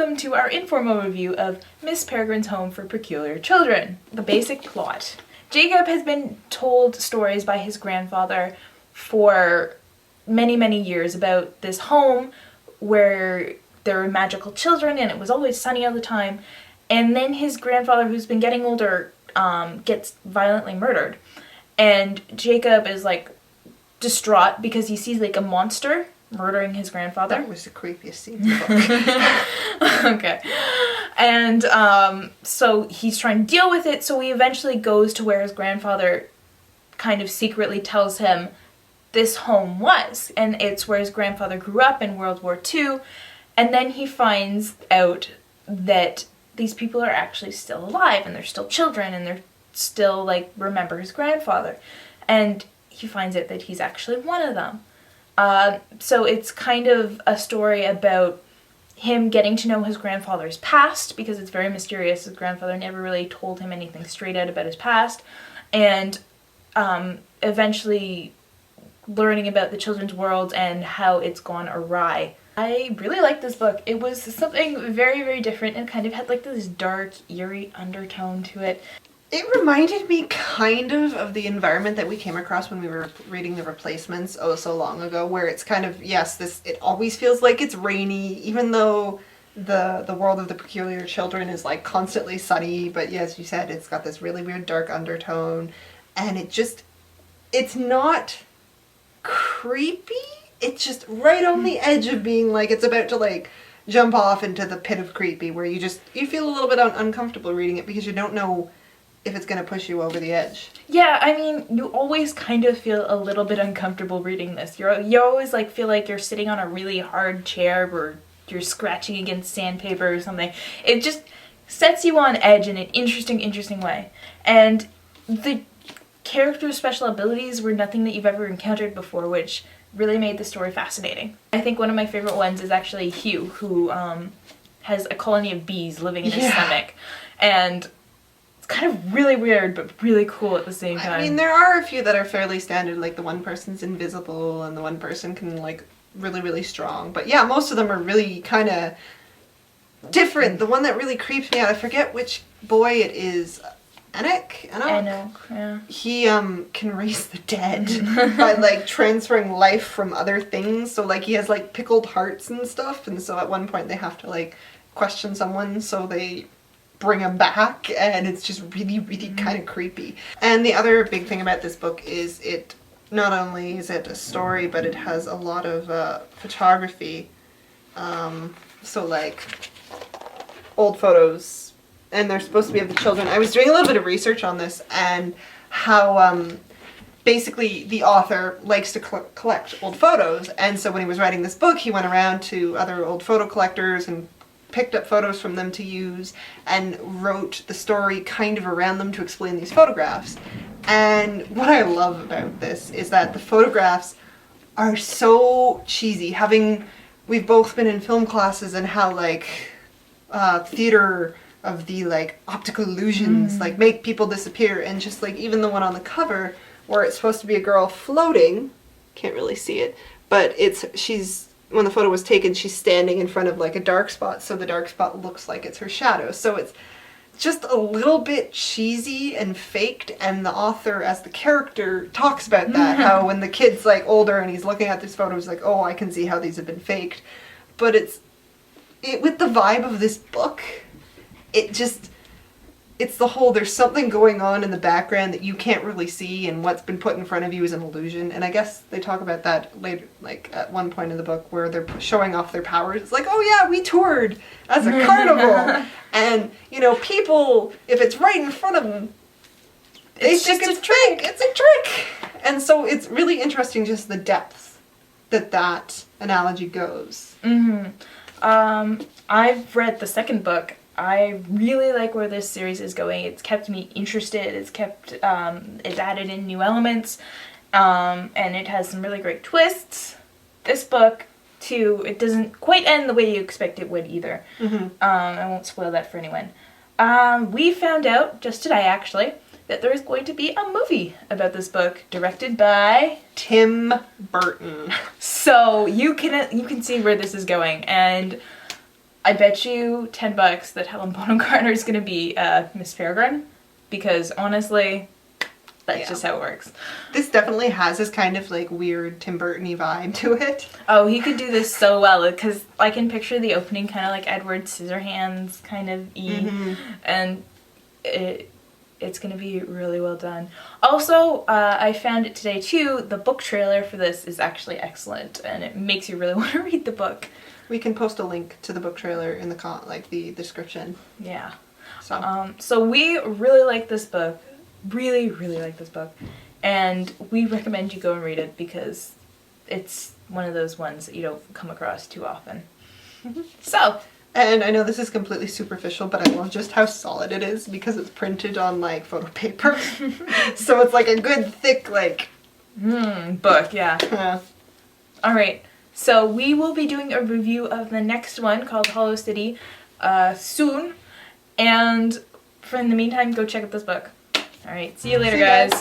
welcome to our informal review of Miss Peregrine's Home for Peculiar Children. The basic plot. Jacob has been told stories by his grandfather for many years about this home where there were magical children and it was always sunny all the time. And then his grandfather, who's been getting older, gets violently murdered. And Jacob is like distraught because he sees like a monster murdering his grandfather. That was the creepiest scene in the book. Okay. And so he's trying to deal with it, so he eventually goes to where his grandfather kind of secretly tells him this home was. And it's where his grandfather grew up in World War II. And then he finds out that these people are actually still alive and they're still children and they're still like remember his grandfather. And he finds out that he's actually one of them. So it's kind of a story about him getting to know his grandfather's past, because it's very mysterious. His grandfather never really told him anything straight out about his past, and eventually learning about the children's world and how it's gone awry. I really liked this book. It was something very different and kind of had like this dark, eerie undertone to it. It reminded me kind of the environment that we came across when we were reading The Replacements so long ago, where it's kind of, yes, it always feels like it's rainy, even though the world of the peculiar children is like constantly sunny, but yeah, as you said, it's got this really weird dark undertone, and it's not creepy, it's just right on the edge of being like, it's about to like jump off into the pit of creepy, where you feel a little bit uncomfortable reading it because you don't know if it's going to push you over the edge. Yeah, I mean, you always kind of feel a little bit uncomfortable reading this. You always like feel like you're sitting on a really hard chair or you're scratching against sandpaper or something. It just sets you on edge in an interesting way. And the character's special abilities were nothing that you've ever encountered before, which really made the story fascinating. I think one of my favorite ones is actually Hugh, who has a colony of bees living in his stomach. And kind of really weird, but really cool at the same time. I mean, there are a few that are fairly standard, like the one person's invisible and the one person can like really strong. But yeah, most of them are really kind of different. The one that really creeps me out, I forget which boy it is. Enoch, yeah. He can raise the dead by like transferring life from other things. So like he has like pickled hearts and stuff, and so at one point they have to like question someone, so they bring him back, and it's just really kind of creepy. And the other big thing about this book is it not only is it a story, but it has a lot of photography. So like old photos, and they're supposed to be of the children. I was doing a little bit of research on this and how basically the author likes to collect old photos, and so when he was writing this book he went around to other old photo collectors and picked up photos from them to use and wrote the story kind of around them to explain these photographs. And what I love about this is that the photographs are so cheesy. We've both been in film classes, and how like theater of the like optical illusions like make people disappear, and just like even the one on the cover where it's supposed to be a girl floating, can't really see it, but when the photo was taken, she's standing in front of like a dark spot, so the dark spot looks like it's her shadow. So it's just a little bit cheesy and faked, and the author as the character talks about that, how when the kid's like older and he's looking at these photos like, oh, I can see how these have been faked. But it's with the vibe of this book, it's the whole, there's something going on in the background that you can't really see, and what's been put in front of you is an illusion. And I guess they talk about that later, like at one point in the book where they're showing off their powers. It's like, oh yeah, we toured as a carnival. And, you know, people, if it's right in front of them, they think it's a trick. It's a trick. And so it's really interesting just the depth that analogy goes. I've read the second book. I really like where this series is going. It's kept me interested. It's added in new elements, and it has some really great twists. This book, too, it doesn't quite end the way you expect it would either. I won't spoil that for anyone. We found out, just today actually, that there is going to be a movie about this book, directed by Tim Burton. So you can see where this is going, and I bet you $10 that Helen Bonham Carter is gonna be Miss Peregrine, because honestly, that's just how it works. This definitely has this kind of like weird Tim Burton-y vibe to it. Oh, he could do this so well, because I can picture the opening kind of like Edward Scissorhands kind of and it's gonna be really well done. Also, I found it today too, the book trailer for this is actually excellent, and it makes you really want to read the book. We can post a link to the book trailer in the description. Yeah. So, so we really like this book. Really, really like this book. And we recommend you go and read it because it's one of those ones that you don't come across too often. So. And I know this is completely superficial, but I love just how solid it is because it's printed on like photo paper. So it's like a good thick book, yeah. Alright. So we will be doing a review of the next one called Hollow City soon. And in the meantime, go check out this book. Alright, see you later, guys.